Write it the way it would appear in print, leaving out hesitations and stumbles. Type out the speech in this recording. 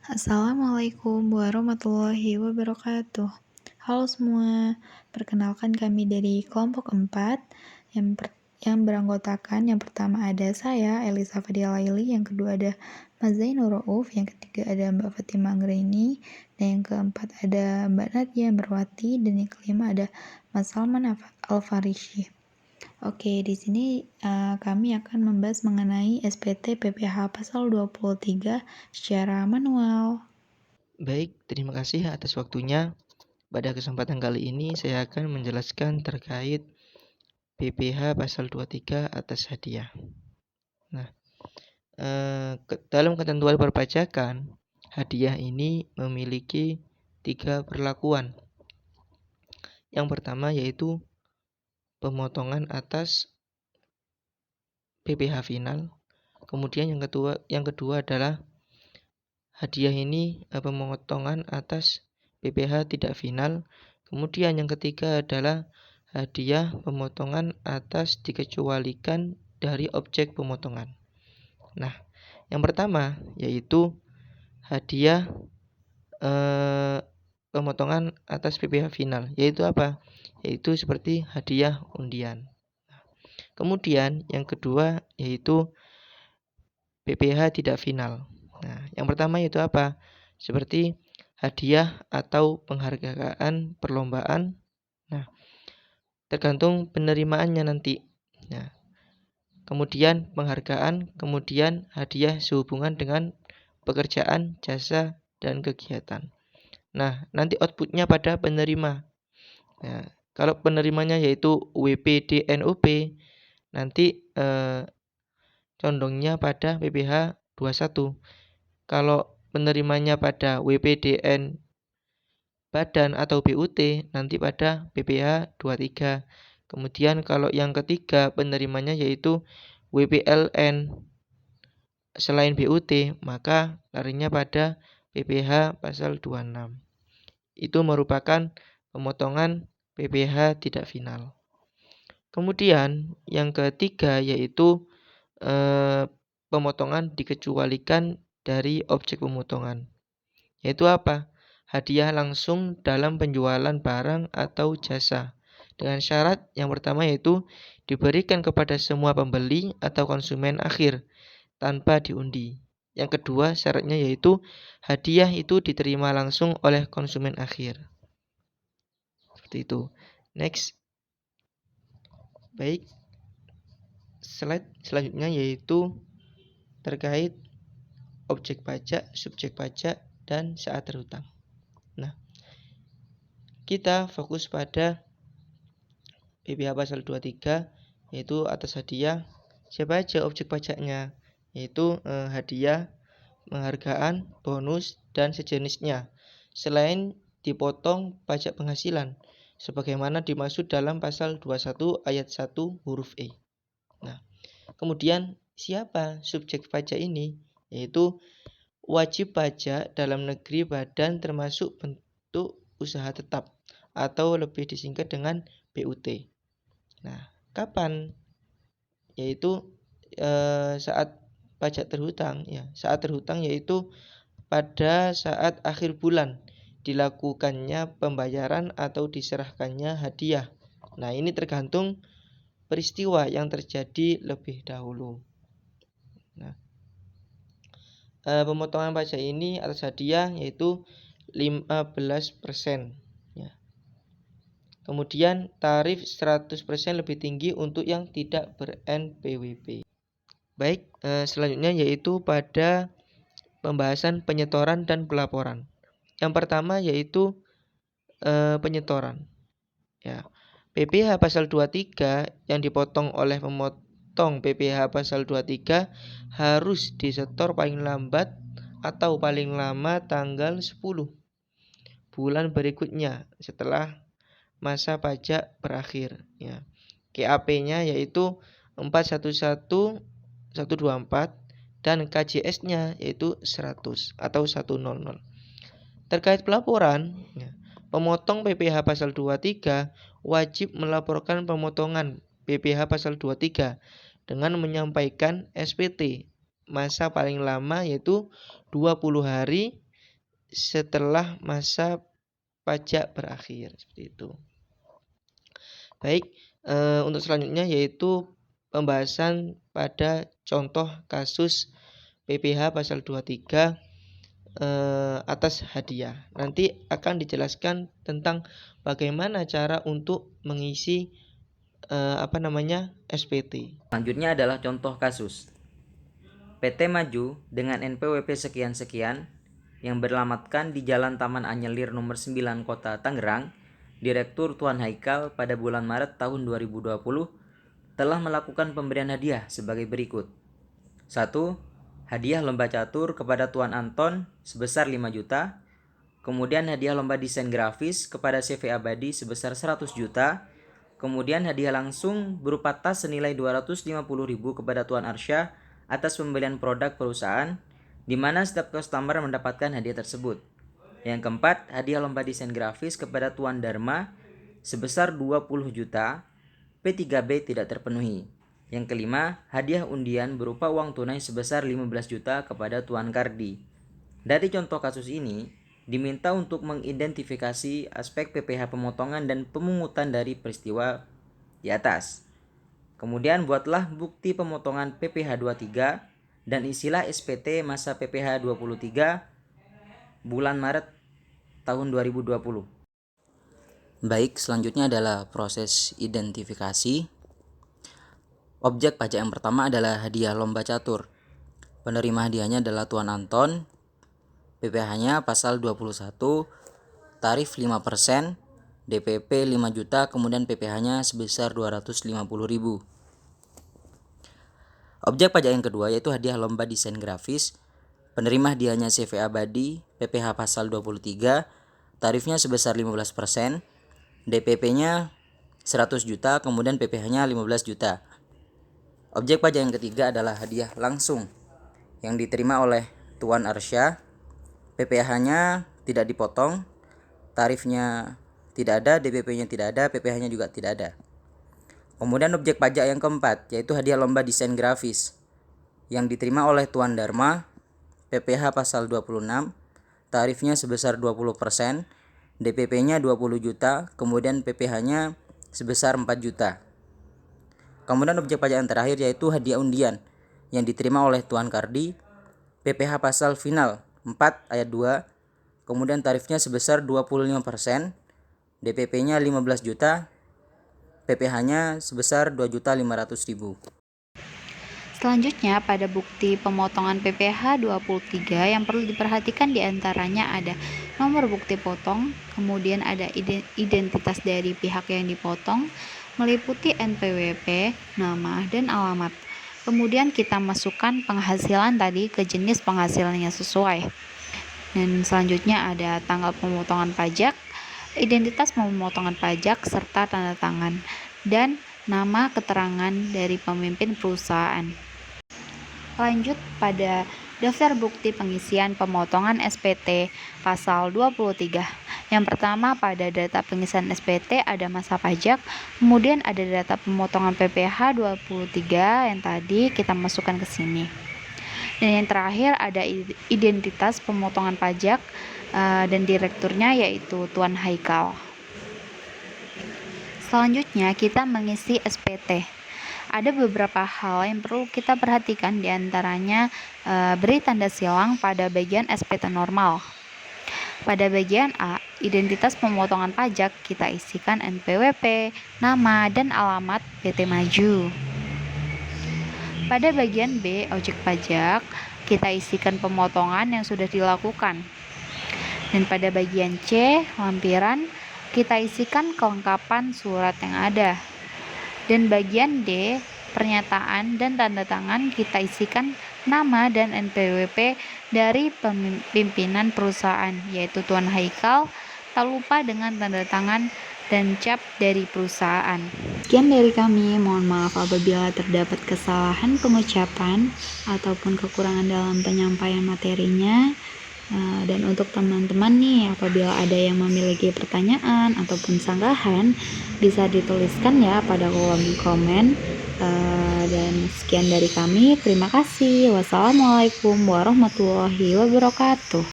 Assalamualaikum warahmatullahi wabarakatuh. Halo semua, perkenalkan kami dari kelompok 4 yang beranggotakan yang pertama ada saya, Elisa Fadila Laili, yang kedua ada Mas Zainur Rauf, yang ketiga ada Mbak Fatima Anggraini, dan yang keempat ada Mbak Nadia Merwati, dan yang kelima ada Mas Salman Al-Farishi. Oke, di sini kami akan membahas mengenai SPT PPH pasal 23 secara manual. Baik, terima kasih atas waktunya. Pada kesempatan kali ini saya akan menjelaskan terkait PPH pasal 23 atas hadiah. Nah, dalam ketentuan perpajakan, hadiah ini memiliki 3 perlakuan. Yang pertama yaitu pemotongan atas PPH final. Kemudian yang kedua adalah hadiah ini pemotongan atas PPH tidak final. Kemudian yang ketiga adalah hadiah pemotongan atas dikecualikan dari objek pemotongan. Nah, yang pertama yaitu hadiah pemotongan atas PPH final. Yaitu apa? Yaitu seperti hadiah undian. Kemudian yang kedua yaitu PPH tidak final. Nah, yang pertama yaitu apa? Seperti hadiah atau penghargaan perlombaan. Nah, tergantung penerimaannya nanti. Nah, kemudian penghargaan, kemudian hadiah sehubungan dengan pekerjaan, jasa, dan kegiatan. Nah, nanti outputnya pada penerima. Nah, kalau penerimanya yaitu WPDNUP, nanti condongnya pada PPH 21. Kalau penerimanya pada WPDN Badan atau BUT, nanti pada PPH 23. Kemudian kalau yang ketiga penerimanya yaitu WPLN selain BUT, maka larinya pada PPH pasal 26. Itu merupakan pemotongan PPH tidak final. Kemudian yang ketiga yaitu pemotongan dikecualikan dari objek pemotongan. Yaitu apa? Hadiah langsung dalam penjualan barang atau jasa. Dengan syarat yang pertama yaitu diberikan kepada semua pembeli atau konsumen akhir tanpa diundi. Yang kedua syaratnya yaitu hadiah itu diterima langsung oleh konsumen akhir. Seperti itu. Next. Baik. Slide selanjutnya yaitu terkait objek pajak, subjek pajak, dan saat terhutang. Nah, kita fokus pada PPH pasal 23 yaitu atas hadiah. Siapa aja objek pajaknya? Yaitu hadiah, penghargaan, bonus, dan sejenisnya. Selain dipotong pajak penghasilan sebagaimana dimaksud dalam pasal 21 ayat 1 huruf E. Nah, kemudian siapa subjek pajak ini? Yaitu wajib pajak dalam negeri badan termasuk bentuk usaha tetap atau lebih disingkat dengan BUT. Nah, kapan? Yaitu saat pajak terhutang ya. Saat terhutang yaitu pada saat akhir bulan dilakukannya pembayaran atau diserahkannya hadiah. Nah, ini tergantung peristiwa yang terjadi lebih dahulu. Nah, pemotongan pajak ini atas hadiah yaitu 15%. Ya. Kemudian tarif 100% lebih tinggi untuk yang tidak ber-NPWP. Baik, selanjutnya yaitu pada pembahasan penyetoran dan pelaporan. Yang pertama yaitu penyetoran. Ya. PPH pasal 23 yang dipotong oleh pemotong PPH pasal 23 harus disetor paling lambat atau paling lama tanggal 10 bulan berikutnya setelah masa pajak berakhir ya. KAP-nya yaitu 411124 dan KJS-nya yaitu 100 atau 100. Terkait pelaporan, ya, pemotong PPH pasal 23 wajib melaporkan pemotongan PPH pasal 23 dengan menyampaikan SPT masa paling lama yaitu 20 hari setelah masa pajak berakhir, seperti itu. Baik, untuk selanjutnya yaitu pembahasan pada contoh kasus PPh pasal 23 atas hadiah. Nanti akan dijelaskan tentang bagaimana cara untuk mengisi SPT. Selanjutnya adalah contoh kasus. PT Maju dengan NPWP sekian-sekian yang beralamatkan di Jalan Taman Anyelir nomor 9 Kota Tangerang, Direktur Tuan Haikal pada bulan Maret tahun 2020 telah melakukan pemberian hadiah sebagai berikut. 1. Hadiah lomba catur kepada Tuan Anton sebesar 5 juta. Kemudian hadiah lomba desain grafis kepada CV Abadi sebesar 100 juta. Kemudian hadiah langsung berupa tas senilai 250.000 kepada Tuan Arsya atas pembelian produk perusahaan, di mana setiap customer mendapatkan hadiah tersebut. Yang keempat, hadiah lomba desain grafis kepada Tuan Dharma sebesar 20 juta, P3B tidak terpenuhi. Yang kelima, hadiah undian berupa uang tunai sebesar 15 juta kepada Tuan Kardi. Dari contoh kasus ini, diminta untuk mengidentifikasi aspek PPh pemotongan dan pemungutan dari peristiwa di atas. Kemudian buatlah bukti pemotongan PPh 23 dan isilah SPT masa PPh 23 bulan Maret tahun 2020. Baik, selanjutnya adalah proses identifikasi. Objek pajak yang pertama adalah hadiah lomba catur. Penerima hadiahnya adalah Tuan Anton. PPh-nya pasal 21, tarif 5%, DPP 5 juta, kemudian PPh-nya sebesar 250.000. Objek pajak yang kedua yaitu hadiah lomba desain grafis. Penerima hadiahnya CV Abadi, PPh pasal 23, tarifnya sebesar 15%, DPP-nya 100 juta, kemudian PPh-nya 15 juta. Objek pajak yang ketiga adalah hadiah langsung yang diterima oleh Tuan Arsya. PPh-nya tidak dipotong, tarifnya tidak ada, DPP-nya tidak ada, PPh-nya juga tidak ada. Kemudian objek pajak yang keempat yaitu hadiah lomba desain grafis yang diterima oleh Tuan Dharma, PPh pasal 26, tarifnya sebesar 20%, DPP-nya 20 juta, kemudian PPh-nya sebesar 4 juta. Kemudian objek pajak yang terakhir yaitu hadiah undian yang diterima oleh Tuan Kardi, PPh pasal final 4 ayat 2, kemudian tarifnya sebesar 25%, DPP-nya 15 juta, PPh-nya sebesar 2.500.000. Selanjutnya, pada bukti pemotongan PPh 23 yang perlu diperhatikan diantaranya ada nomor bukti potong, kemudian ada identitas dari pihak yang dipotong, meliputi NPWP, nama, dan alamat. Kemudian kita masukkan penghasilan tadi ke jenis penghasilannya sesuai. Dan selanjutnya ada tanggal pemotongan pajak, identitas pemotongan pajak, serta tanda tangan, dan nama keterangan dari pemimpin perusahaan. Lanjut pada daftar bukti pengisian pemotongan SPT pasal 23. Yang pertama, pada data pengisian SPT ada masa pajak, kemudian ada data pemotongan PPh 23 yang tadi kita masukkan ke sini. Dan yang terakhir ada identitas pemotongan pajak dan direkturnya yaitu Tuan Haikal. Selanjutnya kita mengisi SPT. Ada beberapa hal yang perlu kita perhatikan, diantaranya beri tanda silang pada bagian SPT normal. Pada bagian A, identitas pemotongan pajak, kita isikan NPWP, nama, dan alamat PT Maju. Pada bagian B, objek pajak, kita isikan pemotongan yang sudah dilakukan. Dan pada bagian C, lampiran, kita isikan kelengkapan surat yang ada. Dan bagian D, pernyataan dan tanda tangan, kita isikan nama dan NPWP dari pimpinan perusahaan, yaitu Tuan Haikal, tak lupa dengan tanda tangan dan cap dari perusahaan. Sekian dari kami, mohon maaf apabila terdapat kesalahan pengucapan ataupun kekurangan dalam penyampaian materinya. Dan untuk teman-teman nih, apabila ada yang memiliki pertanyaan ataupun sanggahan, bisa dituliskan ya pada kolom komen. Dan sekian dari kami, terima kasih. Wassalamualaikum warahmatullahi wabarakatuh.